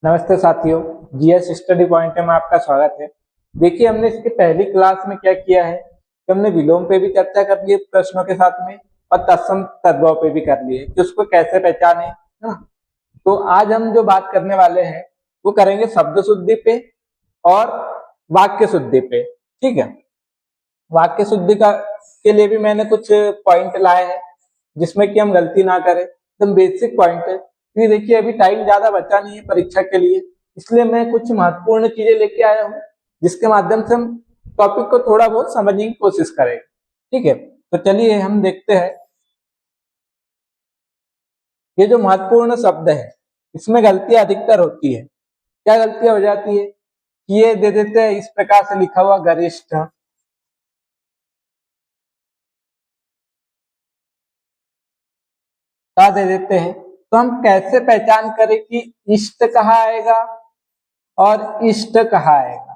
नमस्ते साथियों, GS study point में आपका स्वागत है। देखिए, हमने इसकी पहली क्लास में क्या किया है कि हमने विलोम पे भी चर्चा कर ली है प्रश्नों के साथ में, और तत्सम तद्भव पे भी कर लिए कि उसको कैसे पहचाने, है ना। तो आज हम जो बात करने वाले हैं वो करेंगे शब्द शुद्धि पे और वाक्य शुद्धि पे। ठीक है, वाक्य शुद्धि का के लिए भी मैंने कुछ पॉइंट लाए हैं जिसमें कि हम गलती ना करें, एकदम बेसिक पॉइंट है। क्योंकि देखिए, अभी टाइम ज्यादा बचा नहीं है परीक्षा के लिए, इसलिए मैं कुछ महत्वपूर्ण चीजें लेके आया हूँ जिसके माध्यम से हम टॉपिक को थोड़ा बहुत समझने की कोशिश करेंगे। ठीक है, तो चलिए हम देखते हैं। ये जो महत्वपूर्ण शब्द है इसमें गलतियां अधिकतर होती है। क्या गलतियां हो जाती है कि ये दे देते हैं इस प्रकार से लिखा हुआ गरिष्ठ, का दे देते हैं। तो हम कैसे पहचान करें कि इष्ट कहाँ आएगा और इष्ट कहाँ आएगा।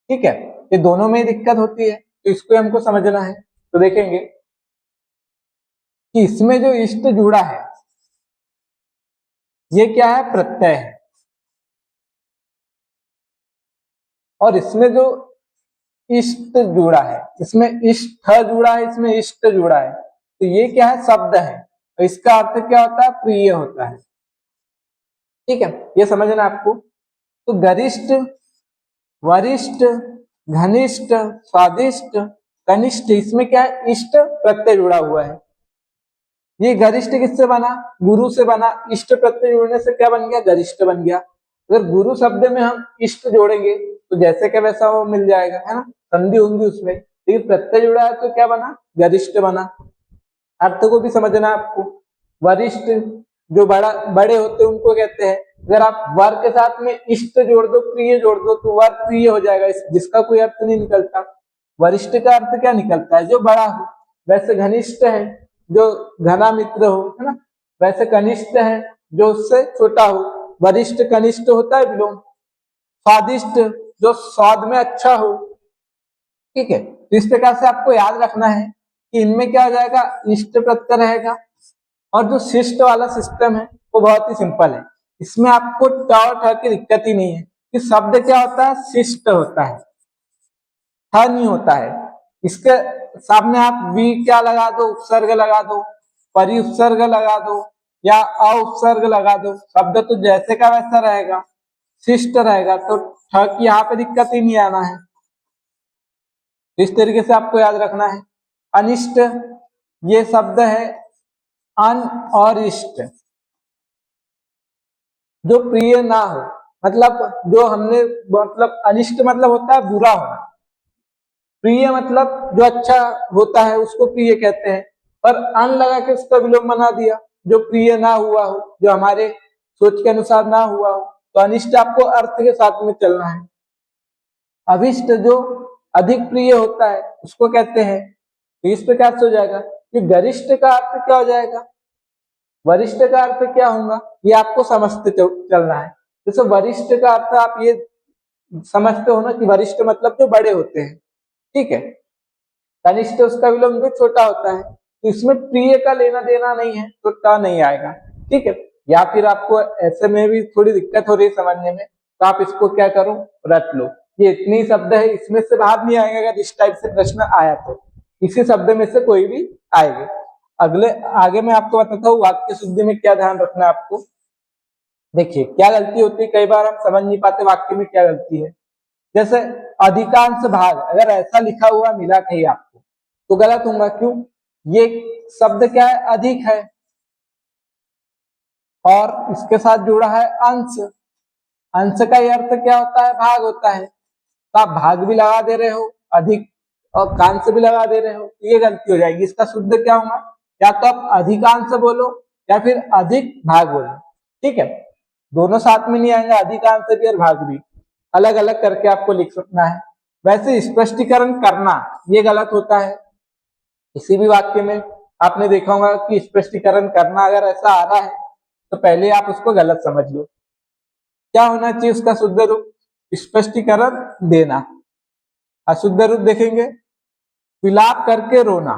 ठीक है, ये दोनों में दिक्कत होती है, तो इसको हमको समझना है। तो देखेंगे कि इसमें जो इष्ट जुड़ा है ये क्या है, प्रत्यय है। और इसमें जो इष्ट जुड़ा है, इसमें इष्ट जुड़ा है, इसमें इष्ट जुड़ा है, तो ये क्या है, शब्द है। और इसका अर्थ क्या होता है, प्रिय होता है। ठीक है, ये समझना आपको। तो गरिष्ठ, वरिष्ठ, घनिष्ठ, स्वादिष्ट, कनिष्ठ, इसमें क्या है, इष्ट प्रत्यय जुड़ा हुआ है। ये गरिष्ठ किससे बना, गुरु से बना। इष्ट प्रत्यय जुड़ने से क्या बन गया, गरिष्ठ बन गया। अगर गुरु शब्द में हम इष्ट जोड़ेंगे तो जैसे क्या वैसा वो मिल जाएगा, है ना, संधि होंगी उसमें। लेकिन प्रत्यय जुड़ा है तो क्या बना, गरिष्ठ बना। अर्थ को भी समझना आपको। वरिष्ठ, जो बड़े होते हैं उनको कहते हैं। अगर आप वर के साथ में इष्ट जोड़ दो, प्रिय जोड़ दो, तो वर प्रिय हो जाएगा, जिसका कोई अर्थ नहीं निकलता। वरिष्ठ का अर्थ क्या निकलता है, जो बड़ा हो। वैसे घनिष्ठ है जो घना मित्र हो, है ना। वैसे कनिष्ठ है जो उससे छोटा हो। वरिष्ठ कनिष्ठ होता है विलोम। स्वादिष्ट, जो स्वाद में अच्छा हो। ठीक है, तो इस प्रकार से आपको याद रखना है कि इनमें क्या हो जाएगा, इष्ट प्रत्यय रहेगा। और जो शिष्ट वाला सिस्टम है वो बहुत ही सिंपल है। इसमें आपको ट और ठ की दिक्कत ही नहीं है कि शब्द क्या होता है, शिष्ट होता है, ठ नहीं होता है। इसके सामने आप वी क्या लगा दो, उपसर्ग लगा दो, परि उपसर्ग लगा दो, या अ उपसर्ग लगा दो, शब्द तो जैसे का वैसा रहेगा, शिष्ट रहेगा। तो ठ की यहाँ पे दिक्कत ही नहीं आना है। इस तरीके से आपको याद रखना है। अनिष्ट, ये शब्द है अन और इष्ट, जो प्रिय ना हो। मतलब जो हमने, मतलब अनिष्ट मतलब होता है बुरा होना, प्रिय मतलब जो अच्छा होता है उसको प्रिय कहते हैं। पर अन लगा के उसका विलोम बना दिया, जो प्रिय ना हुआ हो, जो हमारे सोच के अनुसार ना हुआ हो। तो अनिष्ट आपको अर्थ के साथ में चलना है। अभिष्ट, जो अधिक प्रिय होता है उसको कहते हैं। तो इस प्रकार से हो जाएगा कि गरिष्ठ का अर्थ क्या हो जाएगा, वरिष्ठ का अर्थ क्या होगा, ये आपको समझते चलना है। जैसे वरिष्ठ का अर्थ आप ये समझते हो ना कि वरिष्ठ मतलब जो बड़े होते हैं। ठीक है, कनिष्ठ उसका विलोम जो छोटा होता है। तो इसमें प्रिय का लेना देना नहीं है, तो ट नहीं आएगा। ठीक है, या फिर आपको ऐसे में भी थोड़ी दिक्कत हो रही है समझने में, तो आप इसको क्या करो, रट लो। ये इतनी शब्द है, इसमें से बाहर नहीं आएगा। अगर इस टाइप से प्रश्न आया तो इसी शब्द में से कोई भी आएगा। अगले आगे मैं आपको बताता हूँ वाक्य शुद्धि में क्या ध्यान रखना है आपको। देखिए क्या गलती होती है, कई बार हम समझ नहीं पाते वाक्य में क्या गलती है। जैसे अधिकांश भाग, अगर ऐसा लिखा हुआ मिला कहीं आपको तो गलत होगा। क्यों, ये शब्द क्या है, अधिक है, और इसके साथ जुड़ा है अंश। अंश का अर्थ क्या होता है, भाग होता है। तो आप भाग भी लगा दे रहे हो, अधिक और कांश भी लगा दे रहे हो, तो ये गलती हो जाएगी। इसका शुद्ध क्या होगा, या तो आप अधिकांश बोलो या फिर अधिक भाग बोलो। ठीक है, दोनों साथ में नहीं आएंगे, अधिकांश भी और भाग भी। अलग अलग करके आपको लिख सकना है। वैसे स्पष्टीकरण करना ये गलत होता है। किसी भी वाक्य में आपने देखा होगा कि स्पष्टीकरण करना अगर ऐसा आ रहा है तो पहले आप उसको गलत समझ लो। क्या होना चाहिए उसका शुद्ध रूप, स्पष्टीकरण देना। अशुद्ध रूप देखेंगे, विलाप करके रोना।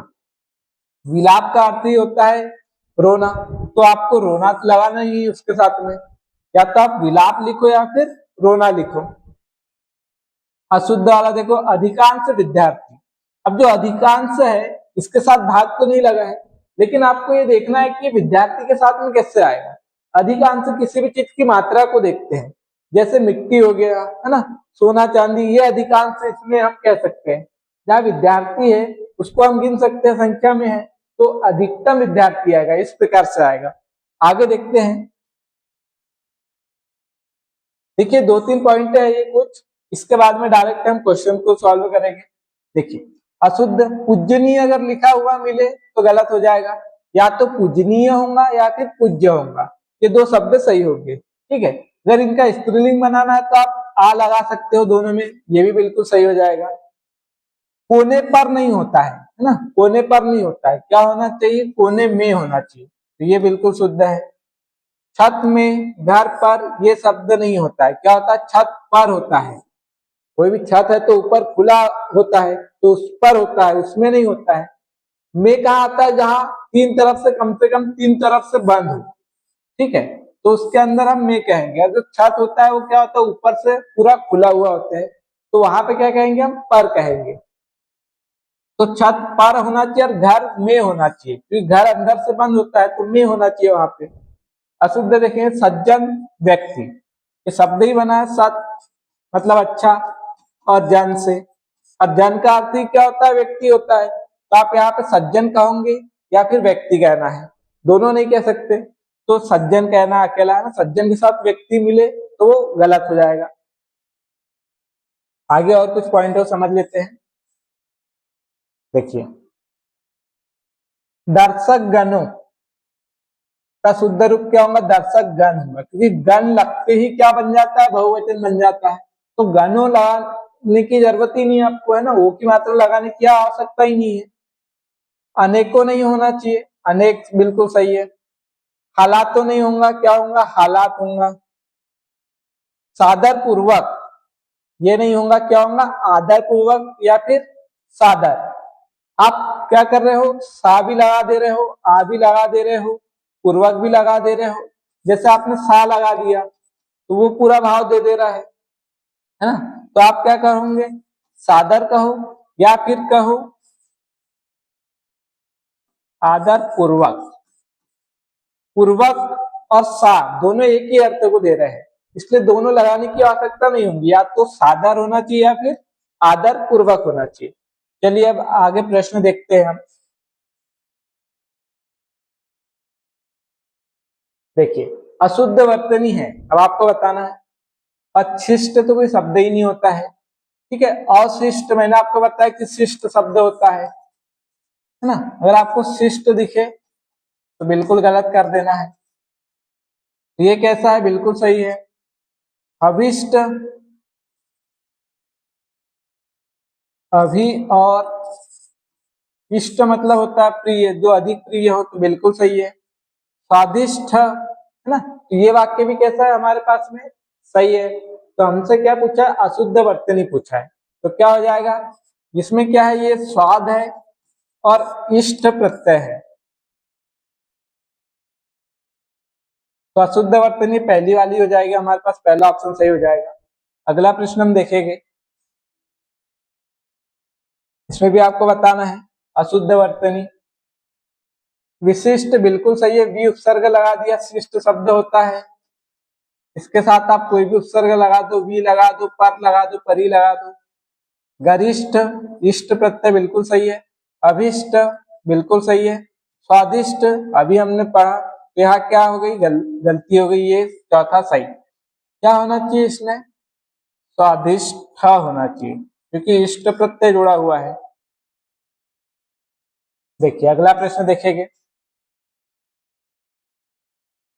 विलाप का अर्थ ही होता है रोना, तो आपको रोना लगाना ही उसके साथ में। या तो आप विलाप लिखो या फिर रोना लिखो। अशुद्ध वाला देखो, अधिकांश विद्यार्थी। अब जो अधिकांश है इसके साथ भाग तो नहीं लगा है, लेकिन आपको ये देखना है कि विद्यार्थी के साथ में कैसे आएगा। अधिकांश किसी भी चीज की मात्रा को देखते हैं, जैसे मिट्टी हो गया है ना, सोना चांदी, ये अधिकांश इसमें हम कह सकते हैं। जहाँ विद्यार्थी है उसको हम गिन सकते हैं, संख्या में है, तो अधिकतम विद्यार्थी आएगा, इस प्रकार से आएगा। आगे देखते हैं। देखिए 2-3 पॉइंट है ये कुछ, इसके बाद में डायरेक्ट हम क्वेश्चन को सॉल्व करेंगे। देखिए अशुद्ध पूजनीय अगर लिखा हुआ मिले तो गलत हो जाएगा, या तो पूजनीय होगा या फिर पूज्य होगा, ये दो शब्द सही होंगे। ठीक है, अगर इनका स्त्रीलिंग बनाना है तो आप आ लगा सकते हो दोनों में, ये भी बिल्कुल सही हो जाएगा। कोने पर नहीं होता है ना, कोने पर नहीं होता है, क्या होना चाहिए, कोने में होना चाहिए, तो ये बिल्कुल शुद्ध है। छत में, घर पर, ये शब्द नहीं होता है, क्या होता है, छत पर होता है। कोई भी छत है तो ऊपर खुला होता है, तो उस पर होता है, उसमें नहीं होता है। में कहाँ आता है, जहां तीन तरफ से, कम से कम तीन तरफ से बंद हो, ठीक है, तो उसके अंदर हम में कहेंगे। और जो छत होता है वो क्या होता है, ऊपर से पूरा खुला हुआ होता है, तो वहां पे क्या कहेंगे, हम पर कहेंगे। तो छत पर होना चाहिए और घर में होना चाहिए, क्योंकि घर अंदर से बंद होता है, तो में होना चाहिए वहां पे। अशुद्ध देखेंगे, सज्जन व्यक्ति, ये शब्द ही बना है, सत मतलब अच्छा, और जन से, और जन का अर्थ ही क्या होता है, व्यक्ति होता है, तो आप यहाँ पे सज्जन कहोगे या फिर व्यक्ति कहना है, दोनों नहीं कह सकते, तो सज्जन कहना अकेला है ना, सज्जन के साथ व्यक्ति मिले तो वो गलत हो जाएगा। आगे और कुछ पॉइंट हो समझ लेते हैं। देखिए दर्शक गणों का शुद्ध रूप क्या होगा, दर्शक गण होगा, क्योंकि गण लगते ही क्या बन जाता है, बहुवचन बन जाता है, तो गणों लगाने की जरूरत ही नहीं है आपको, है ना, वो की मात्रा लगाने की आवश्यकता ही नहीं है। अनेकों नहीं होना चाहिए, अनेक बिल्कुल सही है। हालात तो नहीं होगा, क्या होगा, हालात होगा। सादर पूर्वक, ये नहीं होगा, क्या होगा, आदर पूर्वक या फिर सादर। आप क्या कर रहे हो, सा भी लगा दे रहे हो, आ भी लगा दे रहे हो, पूर्वक भी लगा दे रहे हो। जैसे आपने सा लगा दिया तो वो पूरा भाव दे दे रहा है ना, तो आप क्या कहोगे, सादर कहो या फिर कहो आदर पूर्वक। पूर्वक और सा दोनों एक ही अर्थ को दे रहे हैं, इसलिए दोनों लगाने की आवश्यकता नहीं होगी, या तो सादर होना चाहिए या फिर आदर पूर्वक होना चाहिए। चलिए अब आगे प्रश्न देखते हैं हम। देखिए अशुद्ध वर्तनी है, अब आपको बताना है। अशिष्ट तो कोई शब्द ही नहीं होता है, ठीक है। अशिष्ट मैंने आपको बताया कि शिष्ट शब्द होता है ना। अगर आपको शिष्ट दिखे तो बिल्कुल गलत कर देना है। ये कैसा है, बिल्कुल सही है। अभिष्ट, अभी और इष्ट मतलब होता है प्रिय, जो अधिक प्रिय हो, तो बिल्कुल सही है। स्वादिष्ट है ना, तो ये वाक्य भी कैसा है हमारे पास में, सही है। तो हमसे क्या पूछा है, अशुद्ध वर्तनी पूछा है, तो क्या हो जाएगा, जिसमें क्या है, ये स्वाद है और इष्ट प्रत्यय है, तो अशुद्ध वर्तनी पहली वाली हो जाएगी हमारे पास, पहला ऑप्शन सही हो जाएगा। अगला प्रश्न हम देखेंगे, इसमें भी आपको बताना है अशुद्ध वर्तनी। विशिष्ट बिल्कुल सही है, वी उपसर्ग लगा दिया, शिष्ट शब्द होता है, इसके साथ आप कोई भी उपसर्ग लगा दो, वी लगा दो, पर लगा दो, परी लगा दो। गरिष्ठ, इष्ट प्रत्यय बिल्कुल सही है। अभिष्ट बिल्कुल सही है। स्वादिष्ट अभी हमने पढ़ा, यहाँ क्या हो गई, गलती हो गई, ये चौथा सही। क्या होना चाहिए इसमें, स्वादिष्ट होना चाहिए, क्योंकि इष्ट प्रत्यय जुड़ा हुआ है। देखिए अगला प्रश्न देखेंगे,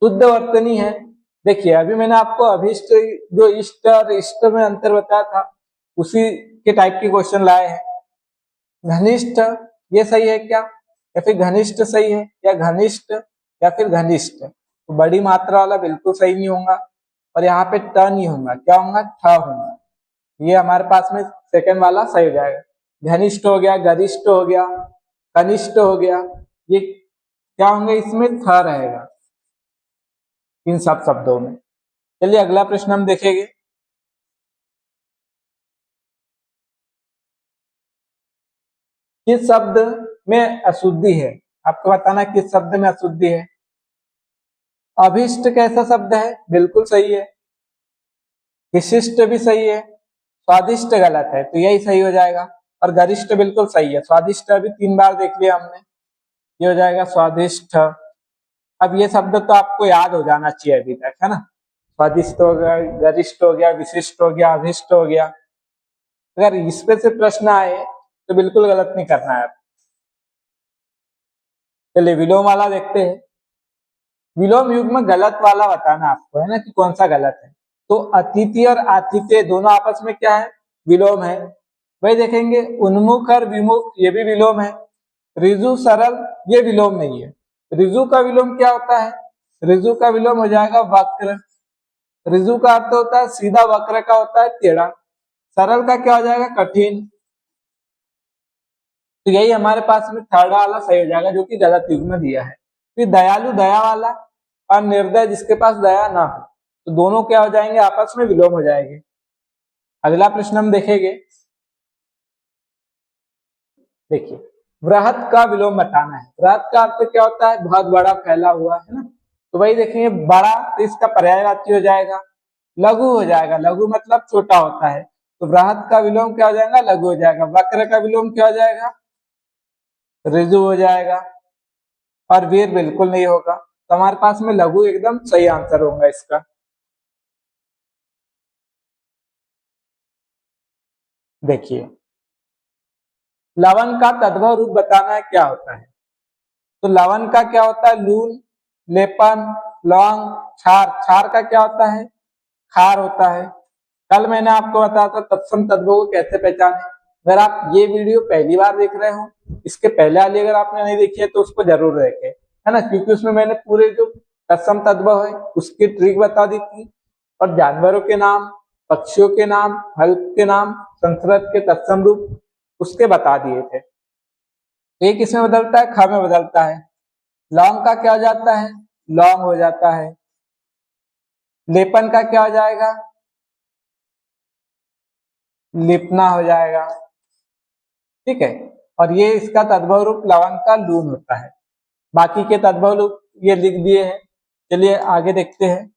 शुद्ध वर्तनी है। देखिए अभी मैंने आपको अभिष्ट, जो इष्ट और इष्ट में अंतर बताया था, उसी के टाइप के क्वेश्चन लाए हैं। घनिष्ठ, ये सही है क्या, या फिर घनिष्ठ सही है, या घनिष्ठ या फिर घनिष्ठ, तो बड़ी मात्रा वाला बिल्कुल सही नहीं होगा, और यहाँ पे ट नहीं होगा, क्या होगा, ठ होगा। ये हमारे पास में सेकंड वाला सही हो जाएगा। घनिष्ठ हो गया, गरिष्ठ हो गया, कनिष्ठ हो गया, ये क्या होंगे, इसमें थ रहेगा इन सब शब्दों में। चलिए अगला प्रश्न हम देखेंगे। किस शब्द में अशुद्धि है? आपको बताना किस शब्द में अशुद्धि है। अभिष्ट कैसा शब्द है? बिल्कुल सही है। विशिष्ट भी सही है। स्वादिष्ट गलत है, तो यही सही हो जाएगा। और गरिष्ठ बिल्कुल सही है। स्वादिष्ट अभी 3 बार देख लिया हमने, ये हो जाएगा स्वादिष्ट। अब ये शब्द तो आपको याद हो जाना चाहिए अभी तक, है ना। स्वादिष्ट हो गया, गरिष्ठ हो गया, विशिष्ट हो गया, अभिष्ट हो गया। अगर इस पे से प्रश्न आए तो बिल्कुल गलत नहीं करना है। चलिए विलोम वाला देखते हैं। विलोम युग्म गलत वाला बताना आपको, है ना, कि कौन सा गलत है। तो अतिथि और आतिथ्य दोनों आपस में क्या है? विलोम है। वही देखेंगे उन्मुख और विमुख, ये भी विलोम है। ऋजु सरल, ये विलोम नहीं है। ऋजु का विलोम क्या होता है? ऋजु का विलोम हो जाएगा वक्र। ऋजु का अर्थ होता है सीधा, वक्र का होता है टेढ़ा। सरल का क्या हो जाएगा? कठिन। तो यही हमारे पास में थर्ड वाला सही हो जाएगा, जो कि गलत युग में दिया है। फिर दयालु दया वाला, और निर्दय जिसके पास दया ना हो, तो दोनों क्या हो जाएंगे? आपस में विलोम हो जाएंगे। अगला प्रश्न हम देखेंगे। देखिए वृहत का विलोम बताना है। वृहत का अर्थ क्या होता है? बहुत बड़ा, फैला हुआ, है ना। तो वही देखेंगे बड़ा, तो इसका पर्यायवाची हो जाएगा लघु हो जाएगा। लघु मतलब छोटा होता है, तो वृहत का विलोम क्या हो जाएगा? लघु हो जाएगा। वक्र का विलोम क्या हो जाएगा? ऋजु हो जाएगा। और वीर बिल्कुल नहीं होगा। तो हमारे पास में लघु एकदम सही आंसर होगा इसका। देखिए लवन का तद्भव रूप बताना है, क्या होता है। तो लवन का क्या होता है? लून, लेपन, लौंग, छार। छार का क्या होता है? खार होता है। कल मैंने आपको बताया था तत्सम तद्भव को कैसे पहचाने। अगर आप ये वीडियो पहली बार देख रहे हो, इसके पहले वाली अगर आपने नहीं देखी है तो उसको जरूर देखें, है ना, क्योंकि उसमें मैंने पूरे जो तत्सम तद्भव है उसकी ट्रिक बता दी थी, और जानवरों के नाम, पक्षियों के नाम, फल के नाम, संस्कृत के तत्सम रूप उसके बता दिए थे। एक इसमें बदलता है, ख में बदलता है। लौंग का क्या हो जाता है? लौंग हो जाता है। लेपन का क्या हो जाएगा? लिपना हो जाएगा। ठीक है। और ये इसका तद्भव रूप लवंग का लून होता है। बाकी के तद्भव रूप ये लिख दिए हैं। चलिए आगे देखते हैं।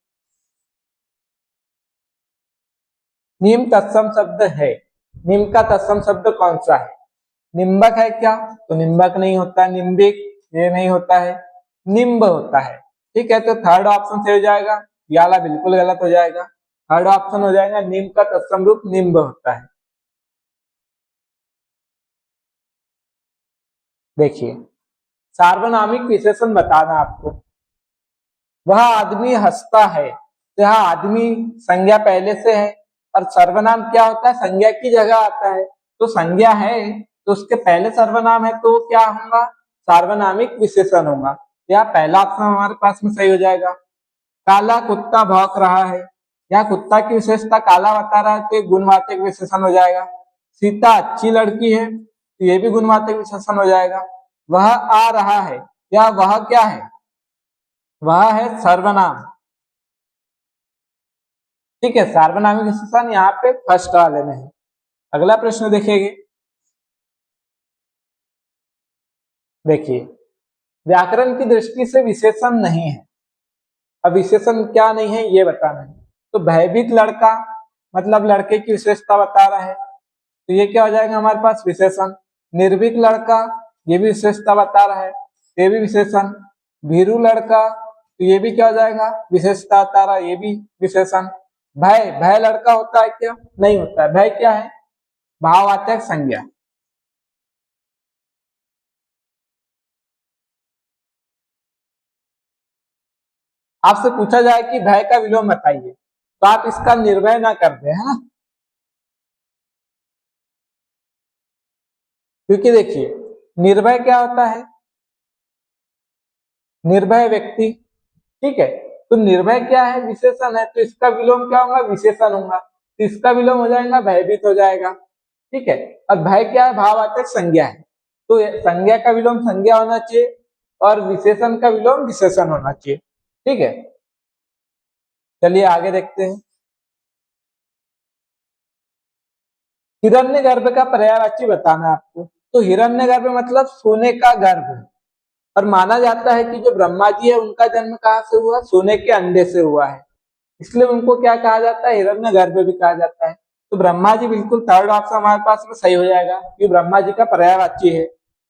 निम तत्सम शब्द है। निम का तत्सम शब्द कौन सा है? निम्बक है क्या? तो निम्बक नहीं होता। निम्बिक, ये नहीं होता है। निम्ब होता है। ठीक है, तो थर्ड ऑप्शन से हो जाएगा। ये वाला बिल्कुल गलत हो जाएगा। थर्ड ऑप्शन हो जाएगा निम का तत्सम रूप निम्ब होता है। देखिए सार्वनामिक विशेषण बताना आपको। वह आदमी हंसता है, तो यहाँ आदमी संज्ञा पहले से है, और सर्वनाम क्या होता है? संज्ञा की जगह आता है। तो संज्ञा है तो उसके पहले सर्वनाम है, तो क्या होगा? सार्वनामिक विशेषण होगा। यह पहला ऑप्शन हमारे पास में सही हो जाएगा। काला कुत्ता भौंक रहा है, यहाँ कुत्ता की विशेषता काला बता रहा है, तो एक गुणवाचक विशेषण हो जाएगा। सीता अच्छी लड़की है, तो ये भी गुणवाचक विशेषण हो जाएगा। वह आ रहा है, या वह क्या है? वह है सर्वनाम। ठीक है, सार्वनामिक विशेषण यहाँ पे फर्स्ट वाले में है। अगला प्रश्न देखेंगे। देखिए व्याकरण की दृष्टि से विशेषण नहीं है। अब विशेषण क्या नहीं है ये बताना है। तो भयभीत लड़का मतलब लड़के की विशेषता बता रहा है, तो ये क्या हो जाएगा हमारे पास? विशेषण। निर्भीक लड़का, ये भी विशेषता बता रहा है, ये भी विशेषण। भीरू लड़का, तो ये भी क्या हो जाएगा? विशेषता बता रहा है, ये भी विशेषण। भय, भय लड़का होता है क्या? नहीं होता है। भय क्या है? भाववाचक संज्ञा। आपसे पूछा जाए कि भय का विलोम बताइए, तो आप इसका निर्भय ना कर दे, है ना। क्योंकि देखिए निर्भय क्या होता है? निर्भय व्यक्ति। ठीक है, तो निर्भय क्या है? विशेषण है, तो इसका विलोम क्या होगा? विशेषण होगा। तो इसका विलोम हो जाएगा भयभीत हो जाएगा। ठीक है। और भय क्या है? भाववाचक संज्ञा है, तो संज्ञा का विलोम संज्ञा होना चाहिए, और विशेषण का विलोम विशेषण होना चाहिए। ठीक है। चलिए आगे देखते हैं। हिरण्यगर्भ का पर्यायवाची बताना है आपको। तो हिरण्यगर्भ मतलब सोने का गर्भ, और माना जाता है कि जो ब्रह्मा जी है उनका जन्म कहाँ से हुआ, सोने के अंडे से हुआ है, इसलिए उनको क्या कहा जाता है, हिरण्यगर्भ भी कहा जाता है। तो ब्रह्मा जी बिल्कुल थर्ड ऑप्शन हमारे पास में सही हो जाएगा, कि ब्रह्मा जी का पर्यायवाची है।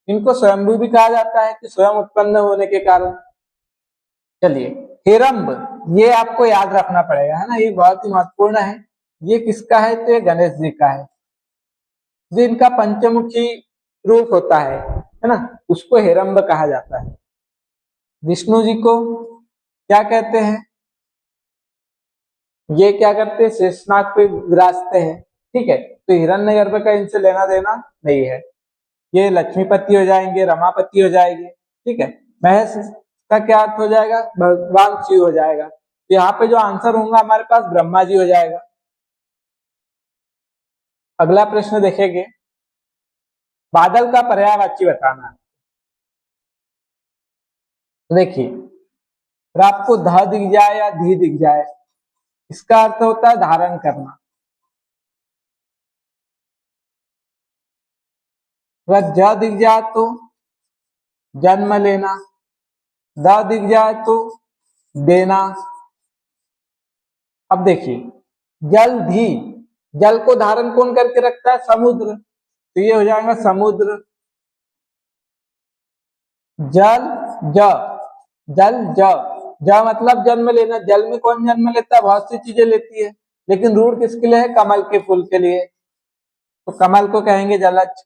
इनको स्वयंभू भी कहा जाता है कि स्वयं उत्पन्न होने के कारण। चलिए, हिरंब, ये आपको याद रखना पड़ेगा, है ना, ये बहुत ही महत्वपूर्ण है। ये किसका है, तो ये गणेश जी का है। जो इनका पंचमुखी रूप होता है ना, उसको हिरंब कहा जाता है। विष्णु जी को क्या कहते हैं, ये क्या करते हैं, शेषनाग पे विराजते हैं। ठीक है, तो हिरण्यगर्भ का इनसे लेना देना नहीं है। ये लक्ष्मीपति हो जाएंगे, रमापति हो जाएंगे। ठीक है, महेश का क्या अर्थ हो जाएगा, भगवान शिव हो जाएगा। तो यहाँ पे जो आंसर होगा हमारे पास ब्रह्मा जी हो जाएगा। अगला प्रश्न देखेंगे, बादल का पर्यायवाची बताना है। तो देखिए, अगर आपको ध दिख जाए या धी दिख जाए, इसका अर्थ होता है धारण करना। अगर ज दिख जाए तो जन्म लेना, द दिख जाए तो देना। अब देखिए, जलधि, जल को धारण कौन करके रखता है, समुद्र, तो ये हो जाएगा समुद्र। जल ज, जल ज, ज मतलब जन्म लेना। जल में कौन जन्म लेता है, बहुत सी चीजें लेती है, लेकिन रूट किसके लिए है, कमल के फूल के लिए, तो कमल को कहेंगे जलज।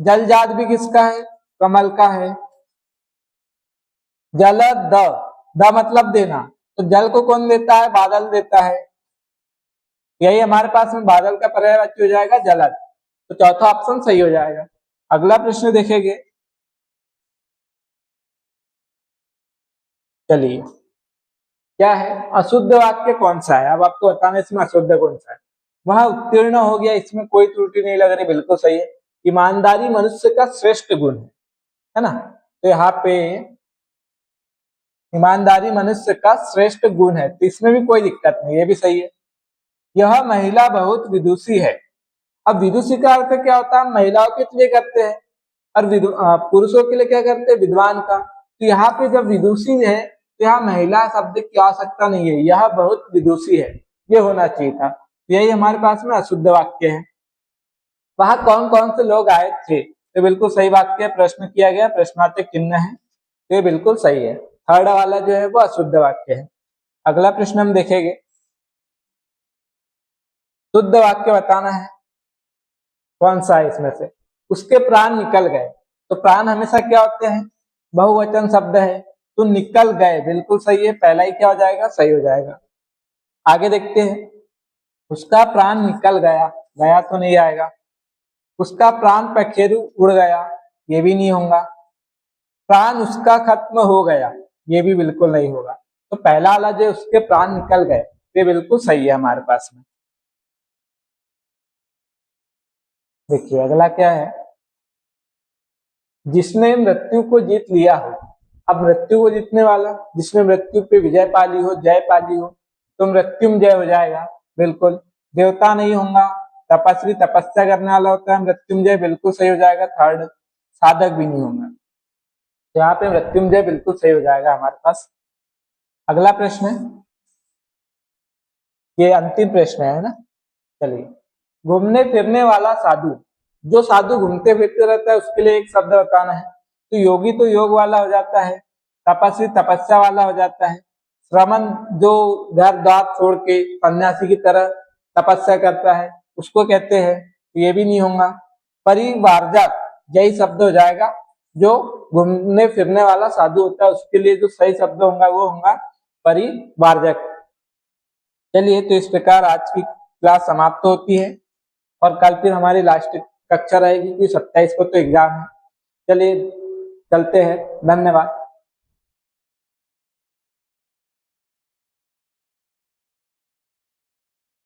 जलजात भी किसका है, कमल का है। जल द मतलब देना, तो जल को कौन देता है, बादल देता है। यही हमारे पास में बादल का पर्यायवाची हो जाएगा जलद। तो चौथा ऑप्शन सही हो जाएगा। अगला प्रश्न देखेंगे। चलिए, क्या है, अशुद्ध वाक्य कौन सा है, अब आपको बताना इसमें अशुद्ध कौन सा है। वह उत्तीर्ण हो गया, इसमें कोई त्रुटि नहीं लग रही, बिल्कुल सही है। ईमानदारी मनुष्य का श्रेष्ठ गुण है ना, तो यहाँ पे ईमानदारी मनुष्य का श्रेष्ठ गुण है, तो इसमें भी कोई दिक्कत नहीं, ये भी सही है। यह महिला बहुत विदुषी है। अब विदुषी का अर्थ क्या होता है, महिलाओं के लिए करते हैं, और पुरुषों के लिए क्या करते हैं, विद्वान का। तो यहाँ पे जब विदुषी है, तो यहाँ महिला शब्द की आवश्यकता नहीं है, यह बहुत विदुषी है, ये होना चाहिए था। यही हमारे पास में अशुद्ध वाक्य है। वहां कौन कौन से लोग आए थे, तो बिल्कुल सही वाक्य प्रश्न किया गया, प्रश्नार्थक चिन्ह है, तो ये बिल्कुल सही है। थर्ड वाला जो है वो अशुद्ध वाक्य है। अगला प्रश्न हम देखेंगे, शुद्ध वाक्य बताना है, कौन सा है इसमें से। उसके प्राण निकल गए, तो प्राण हमेशा क्या होते हैं, बहुवचन शब्द है, तो निकल गए बिल्कुल सही है, पहला ही क्या हो जाएगा, सही हो जाएगा। आगे देखते हैं, उसका प्राण निकल गया, गया तो नहीं आएगा। उसका प्राण पखेरु उड़ गया, ये भी नहीं होगा। प्राण उसका खत्म हो गया, ये भी बिल्कुल नहीं होगा। तो पहला वाला जो उसके प्राण निकल गए, ये बिल्कुल सही है हमारे पास में। देखिए अगला क्या है, जिसने मृत्यु को जीत लिया हो। अब मृत्यु को जीतने वाला, जिसने मृत्यु पे विजय पाली हो, जय पाली हो, तो मृत्युंजय हो जाएगा बिल्कुल। देवता नहीं होगा, तपस्वी तपस्या करने वाला होता है, मृत्युंजय बिल्कुल सही हो जाएगा। थर्ड, साधक भी नहीं होगा, तो यहाँ पे मृत्युंजय बिल्कुल सही हो जाएगा हमारे पास। अगला प्रश्न है, ये अंतिम प्रश्न है ना। चलिए, घूमने फिरने वाला साधु, जो साधु घूमते फिरते रहता है उसके लिए एक शब्द बताना है। तो योगी तो योग वाला हो जाता है, तपस्वी तपस्या वाला हो जाता है, श्रमण जो घर द्वार छोड़ के सन्यासी की तरह तपस्या करता है उसको कहते हैं, तो ये भी नहीं होगा। परिवारजक, यही शब्द हो जाएगा, जो घूमने फिरने वाला साधु होता है उसके लिए जो सही शब्द होगा वो होगा परिवारजक। चलिए, तो इस प्रकार आज की क्लास समाप्त होती है, और कल फिर हमारी लास्ट कक्षा रहेगी, कि 27 को तो एग्जाम है। चलिए चलते हैं, धन्यवाद।